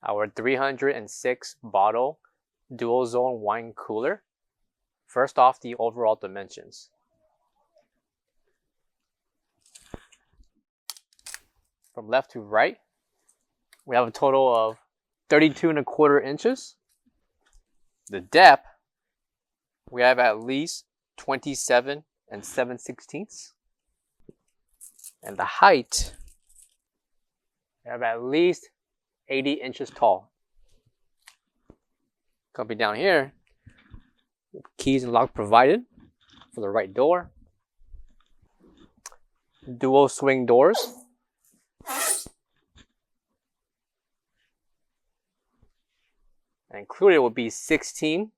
our 306 bottle dual zone wine cooler. First off, the overall dimensions. From left to right, we have a total of 32¼ inches. The depth, we have at least 27 7/16. And the height, we have at least 80 inches tall. Coming down here, keys and lock provided for the right door. Dual swing doors. And included will be 16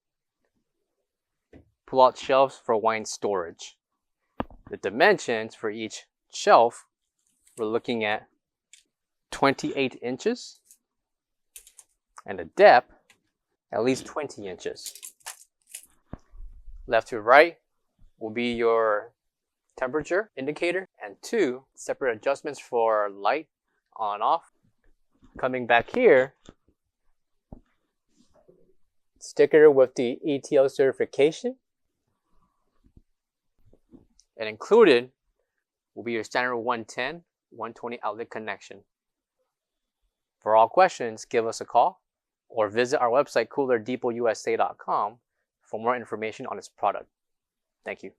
pull-out shelves for wine storage. The dimensions for each shelf, we're looking at 28 inches. And the depth, at least 20 inches. Left to right will be your temperature indicator and 2 separate adjustments for light on and off. Coming back here, sticker with the ETL certification. And included will be your standard 110, 120 outlet connection. For all questions, give us a call or visit our website coolerdepotUSA.com for more information on this product. Thank you.